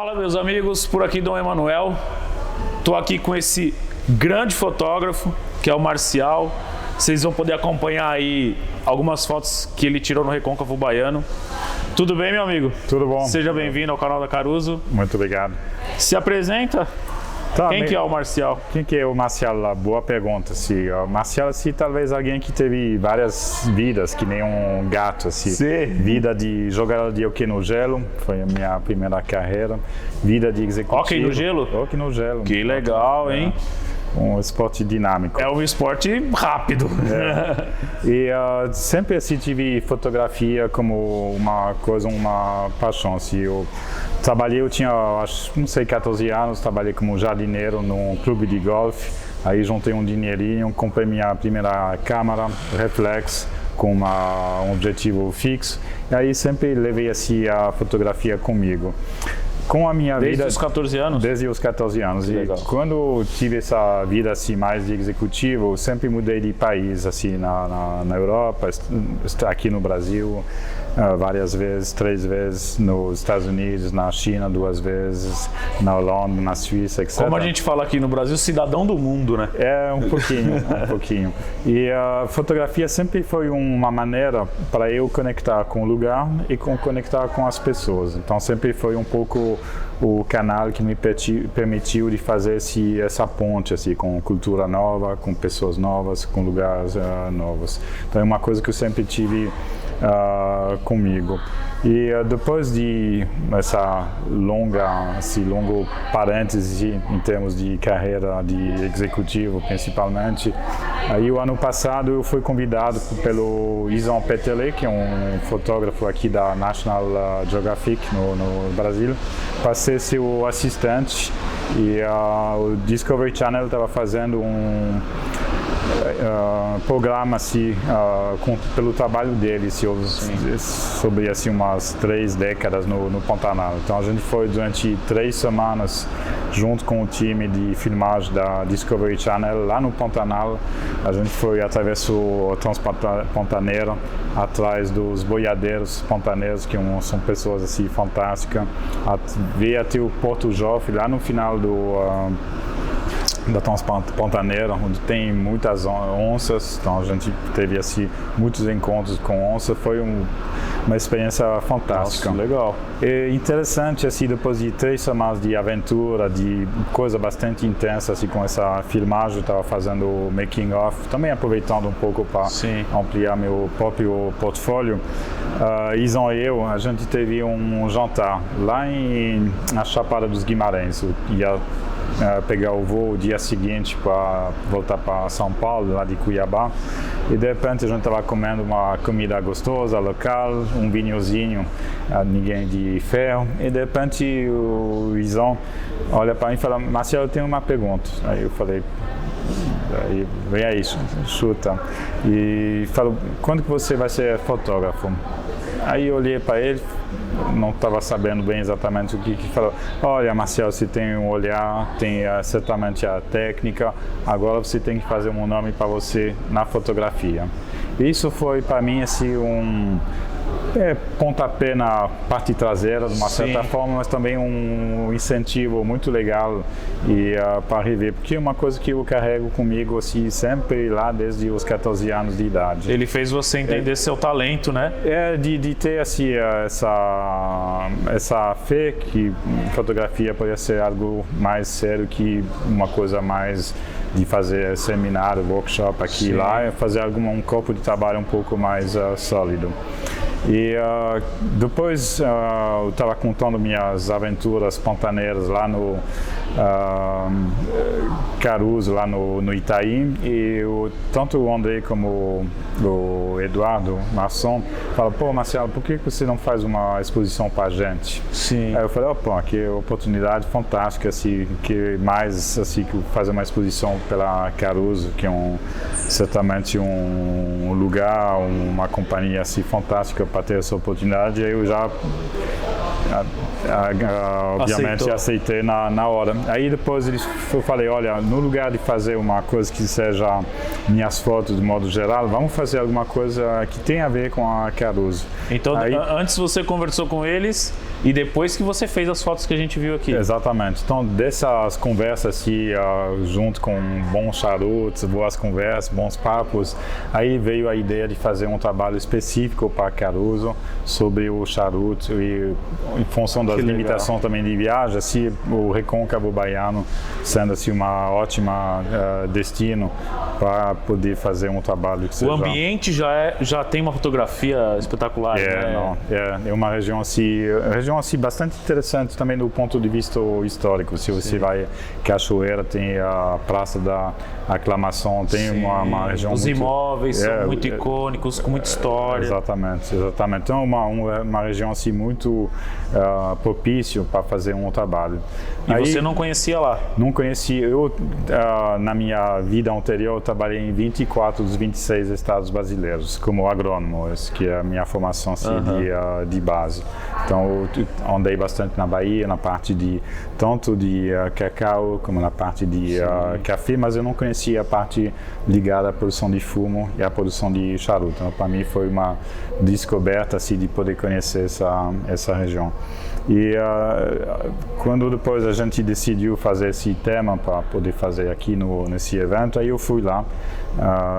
Fala, meus amigos, por aqui Dom Emanuel. Estou aqui com esse grande fotógrafo que é o Marcial. Vocês vão poder acompanhar aí algumas fotos que ele tirou no Recôncavo Baiano. Tudo bem, meu amigo? Tudo bom. Seja bem-vindo ao canal da Caruso. Muito obrigado. Se apresenta. Quem que é o Marcial? Quem que é o Marcial? Boa pergunta. O Marcial, talvez alguém que teve várias vidas, que nem um gato. Sim. Vida de jogador de hóquei no gelo, foi a minha primeira carreira. Vida de executivo. Hóquei no gelo? Hóquei no gelo. Que legal, hein? Um esporte dinâmico. É um esporte rápido. E sempre tive fotografia como uma coisa, uma paixão. Eu trabalhei, eu tinha, acho, não sei, 14 anos, trabalhei como jardineiro num clube de golfe. Aí juntei um dinheirinho, comprei minha primeira câmera, reflex, com um objetivo fixo. E aí sempre levei a fotografia comigo. Com a minha Desde vida, os 14 anos? Desde os 14 anos. Que legal. E quando tive essa vida mais de executivo, sempre mudei de país, na Europa, aqui no Brasil, várias vezes, 3 vezes, nos Estados Unidos, na China 2 vezes, na Holanda, na Suíça, etc. Como a gente fala aqui no Brasil, cidadão do mundo, né? É, um pouquinho. E a fotografia sempre foi uma maneira para eu conectar com o lugar e conectar com as pessoas. Então sempre foi um pouco o canal que me permitiu de fazer essa ponte com cultura nova, com pessoas novas, com lugares novos. Então é uma coisa que eu sempre tive comigo. E depois de essa longo parêntese em termos de carreira de executivo, principalmente, aí o ano passado eu fui convidado pelo Isan Petelé, que é um fotógrafo aqui da National Geographic no Brasil, para ser seu assistente. E o Discovery Channel estava fazendo um programa pelo trabalho dele sobre umas 3 décadas no Pantanal. Então a gente foi durante 3 semanas junto com o time de filmagem da Discovery Channel lá no Pantanal. A gente atravessou o Transpantaneiro atrás dos boiadeiros pantaneiros, que são pessoas fantásticas, veio até o Porto Jofre lá no final da Transpantaneira, onde tem muitas onças. Então a gente teve muitos encontros com onça. Foi uma experiência fantástica. Nossa, legal. É interessante depois de 3 semanas de aventura, de coisa bastante intensa, com essa filmagem. Eu estava fazendo o making of, também aproveitando um pouco para ampliar meu próprio portfólio. Isan e eu, a gente teve um jantar lá na Chapada dos Guimarães. Eu ia pegar o voo o dia seguinte para voltar para São Paulo, lá de Cuiabá, e de repente a gente estava comendo uma comida gostosa, local, um vinhozinho, ninguém de ferro, e de repente o Isan olha para mim e fala: Marcial, eu tenho uma pergunta. Aí eu falei: vem aí, chuta. E falou: quando que você vai ser fotógrafo? Aí eu olhei para ele, não estava sabendo bem exatamente o que falou. Olha, Marcial, você tem um olhar, tem certamente a técnica, agora você tem que fazer um nome para você na fotografia. Isso foi para mim pontapé na parte traseira, de uma certa forma, mas também um incentivo muito legal para rever, porque é uma coisa que eu carrego comigo sempre lá desde os 14 anos de idade. Ele fez você entender seu talento, né? De ter essa fé que fotografia pode ser algo mais sério que uma coisa mais de fazer seminário, workshop aqui e lá, fazer um corpo de trabalho um pouco mais sólido. E depois eu estava contando minhas aventuras pantaneiras lá no Caruso, lá no Itaim, e tanto o André como o Eduardo Masson falaram: pô, Marcial, por que você não faz uma exposição para a gente? Sim. Aí eu falei: opa, que oportunidade fantástica, que mais fazer uma exposição pela Caruso, que é certamente um lugar, uma companhia fantástica para ter essa oportunidade. Aí eu já obviamente aceitei na hora. Aí depois eu falei: olha, no lugar de fazer uma coisa que seja minhas fotos de modo geral, vamos fazer alguma coisa que tenha a ver com a Caruso. Então, antes você conversou com eles e depois que você fez as fotos que a gente viu aqui. Exatamente. Então, dessas conversas assim, junto com bons charutos, boas conversas, bons papos, aí veio a ideia de fazer um trabalho específico para Caruso sobre o charuto e em função das limitações também de viagem, assim, o Recôncavo Baiano sendo assim uma ótima destino para poder fazer um trabalho que seja... O ambiente já tem uma fotografia espetacular, né? É uma região assim bastante interessante também do ponto de vista histórico. Se você vai Cachoeira, tem a Praça da Aclamação, tem uma região os imóveis são muito icônicos, com muita história. Exatamente. Então uma região assim muito propício para fazer um trabalho. E aí, você não conhecia lá? Não conhecia. Eu, na minha vida anterior, eu trabalhei em 24 dos 26 estados brasileiros como agrônomo, que é a minha formação assim, de base. Então, eu andei bastante na Bahia, na parte tanto de cacau como na parte de café, mas eu não conhecia a parte ligada à produção de fumo e à produção de charuto. Então, para mim foi uma descoberta assim, de poder conhecer essa região. E quando depois a gente decidiu fazer esse tema para poder fazer aqui nesse evento, aí eu fui lá,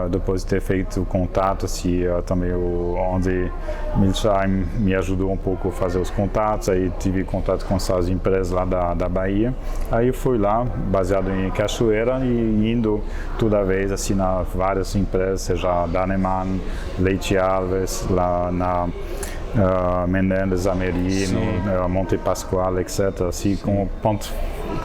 depois de ter feito contato, assim, também o André Milsheim me ajudou um pouco a fazer os contatos, aí tive contato com essas empresas lá da Bahia, aí eu fui lá, baseado em Cachoeira e indo toda vez assim na várias empresas, seja Daneman, Leite Alves, lá na Menendez Amerino, Monte Pascoal, etc. Assim, com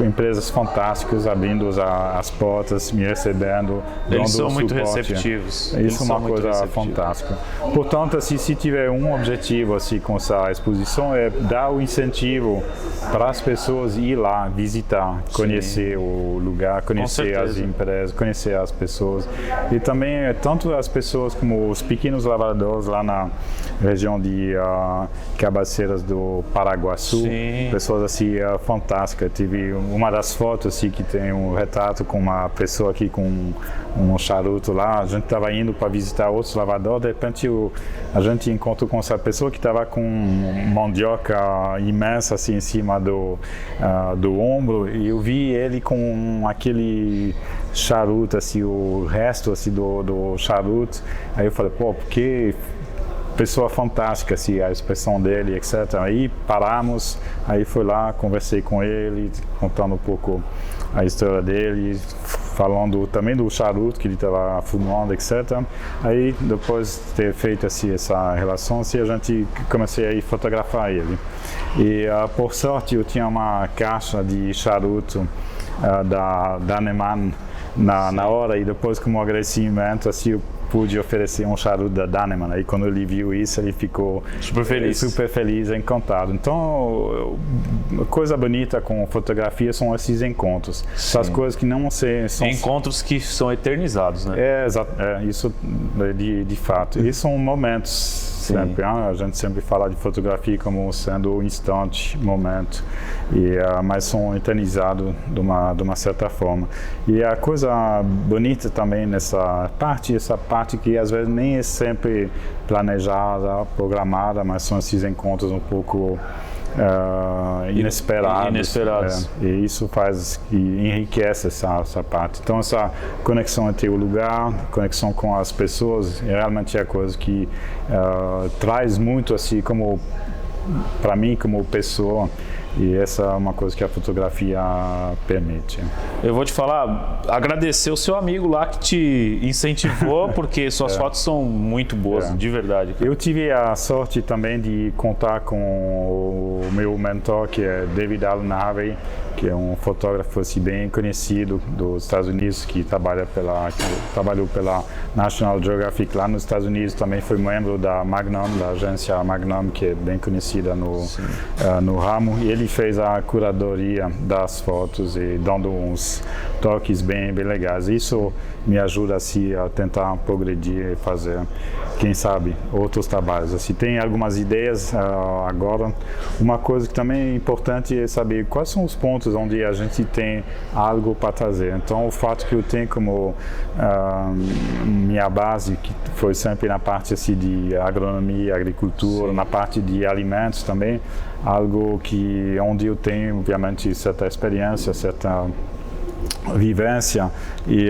empresas fantásticas abrindo as portas, me recebendo, eles são muito receptivos. Isso é uma coisa fantástica. Portanto, assim, se tiver um objetivo assim com essa exposição é dar o incentivo para as pessoas ir lá visitar, conhecer o lugar, conhecer as empresas, conhecer as pessoas e também tanto as pessoas como os pequenos lavradores lá na região de Cabaceiras do Paraguaçu, pessoas assim fantásticas. Tive uma das fotos assim que tem um retrato com uma pessoa aqui com um charuto lá. A gente estava indo para visitar outros lavadores, de repente a gente encontrou com essa pessoa que estava com mandioca imensa assim em cima do ombro e eu vi ele com aquele charuto assim, o resto assim do charuto. Aí eu falei, porque pessoa fantástica, assim, a expressão dele, etc. Aí paramos, aí fui lá, conversei com ele, contando um pouco a história dele, falando também do charuto que ele estava fumando, etc. Aí, depois de ter feito assim, essa relação, assim, a gente comecei a fotografar ele. E, por sorte, eu tinha uma caixa de charuto da Daneman na hora, e depois, como agradecimento, assim, eu pude oferecer um charuto da Daneman. Aí quando ele viu isso, ele ficou super feliz, encantado. Então, coisa bonita com fotografia são esses encontros. Essas coisas que não são... Encontros que são eternizados, né? Isso de fato. E são momentos sempre. A gente sempre fala de fotografia como sendo um instante, momento, mas são eternizados de uma certa forma. E a coisa bonita também essa parte que às vezes nem é sempre planejada, programada, mas são esses encontros um pouco inesperados. E isso faz e enriquece essa parte. Então essa conexão entre o lugar, conexão com as pessoas, realmente é a coisa que traz muito assim como para mim como pessoa. E essa é uma coisa que a fotografia permite. Eu vou te falar, agradecer o seu amigo lá que te incentivou, porque suas fotos são muito boas, de verdade. Eu tive a sorte também de contar com o meu mentor, que é David Allen Harvey, que é um fotógrafo assim, bem conhecido dos Estados Unidos, que trabalhou pela National Geographic lá nos Estados Unidos, também foi membro da Magnum, da agência Magnum, que é bem conhecida no ramo, e ele fez a curadoria das fotos e dando uns toques bem legais. Isso me ajuda assim, a tentar progredir e fazer, quem sabe, outros trabalhos. Assim, tem algumas ideias agora. Uma coisa que também é importante é saber quais são os pontos onde a gente tem algo para trazer. Então, o fato que eu tenho como minha base, que foi sempre na parte assim, de agronomia, agricultura, na parte de alimentos também, algo onde eu tenho, obviamente, certa experiência, certa vivência, e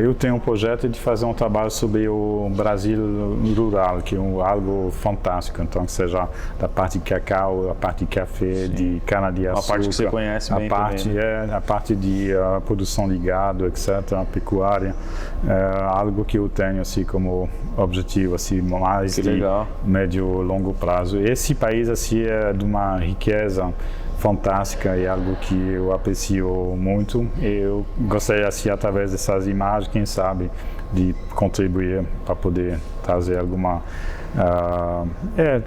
eu tenho um projeto de fazer um trabalho sobre o Brasil rural, que é algo fantástico, então que seja da parte de cacau, a parte de café, de cana-de-açúcar, uma parte que você conhece bem também, né? A parte de produção de gado, etc., a pecuária, algo que eu tenho assim como objetivo, assim, mais de médio longo prazo. Esse país assim é de uma riqueza fantástica e algo que eu aprecio muito. Eu gostaria, assim, através dessas imagens, quem sabe, de contribuir para poder trazer alguma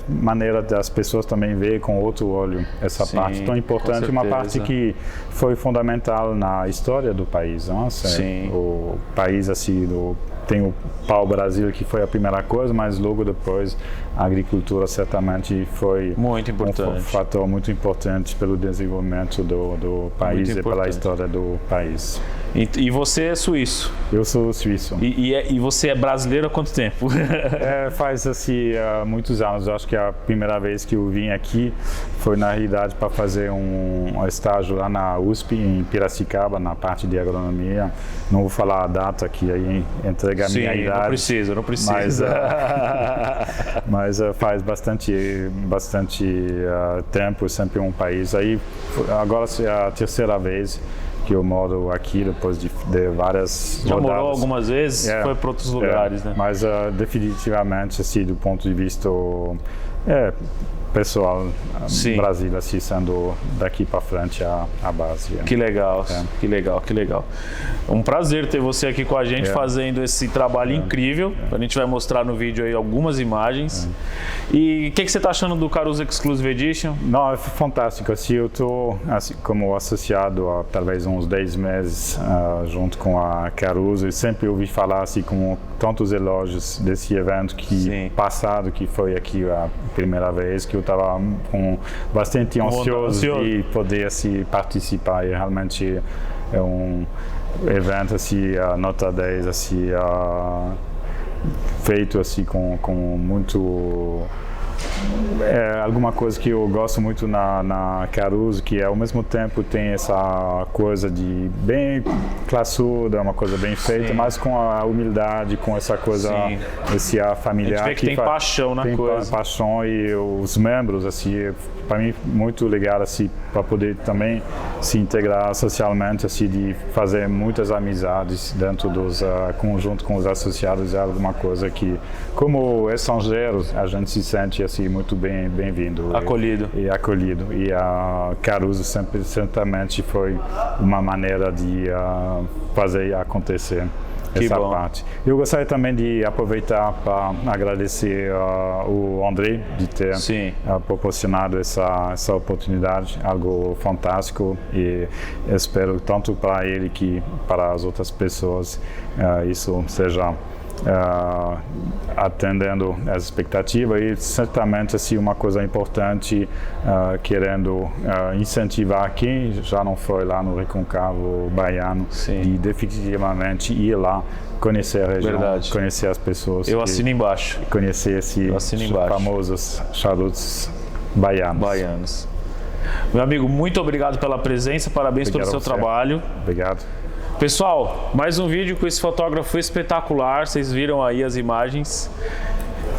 maneira das pessoas também ver com outro olho essa parte tão importante, uma parte que foi fundamental na história do país. O país, assim, tem o pau-brasil, que foi a primeira coisa, mas logo depois a agricultura certamente foi muito importante. Um fator muito importante pelo desenvolvimento do país e pela história do país. E você é suíço? Eu sou suíço. E você é brasileiro há quanto tempo? Faz assim muitos anos. Eu acho que a primeira vez que eu vim aqui foi na realidade para fazer um estágio lá na USP, em Piracicaba, na parte de agronomia. Não vou falar a data que aí entrega a minha idade. Não precisa. Mas faz bastante tempo, sempre um país. Aí agora é a terceira vez que eu moro aqui, depois de várias Já rodadas. Morou algumas vezes? Foi para outros lugares, né? Mas definitivamente, assim, do ponto de vista pessoal, Brasil, assim, sendo daqui para frente a base. Que legal, que legal. Um prazer ter você aqui com a gente fazendo esse trabalho incrível. A gente vai mostrar no vídeo aí algumas imagens. E o que você está achando do Caruso Exclusive Edition? Não, é fantástico. Assim, eu estou assim, como associado há talvez uns 10 meses junto com a Caruso, e sempre ouvi falar assim, com tantos elogios desse evento passado, que foi aqui a primeira vez, que eu estava bastante ansioso de poder assim, participar, e realmente é um evento assim, nota 10, assim, feito assim, com muito alguma coisa que eu gosto muito na Caruso, que ao mesmo tempo tem essa coisa de bem classuda, uma coisa bem feita, mas com a humildade, com essa coisa, esse ar familiar. A gente vê que tem paixão na coisa. Tem paixão, e os membros, assim, para mim muito legal, assim, para poder também se integrar socialmente, assim, de fazer muitas amizades dentro dos conjunto com os associados, é alguma coisa que, como estrangeiros, a gente se sente assim muito bem-vindo, acolhido. E acolhido. E a Caruso certamente foi uma maneira de fazer acontecer essa parte. Eu gostaria também de aproveitar para agradecer o André de ter proporcionado essa oportunidade, algo fantástico, e espero tanto para ele que para as outras pessoas isso seja atendendo as expectativas, e certamente assim uma coisa importante, querendo incentivar quem já não foi lá no Recôncavo Baiano, de definitivamente ir lá, conhecer a região, conhecer as pessoas. Eu assino embaixo. Conhecer esses famosos charutos baianos. Meu amigo, muito obrigado pela presença, parabéns pelo seu trabalho. Obrigado. Pessoal, mais um vídeo com esse fotógrafo espetacular, vocês viram aí as imagens.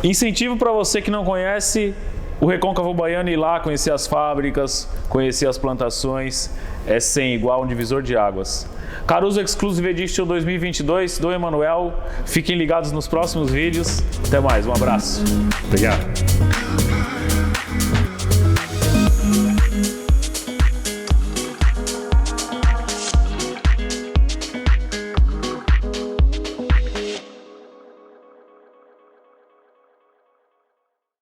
Incentivo para você que não conhece o Recôncavo Baiano, ir lá conhecer as fábricas, conhecer as plantações, é sem igual, um divisor de águas. Caruso Exclusive Edition 2022 do Emanuel. Fiquem ligados nos próximos vídeos. Até mais, um abraço. Obrigado.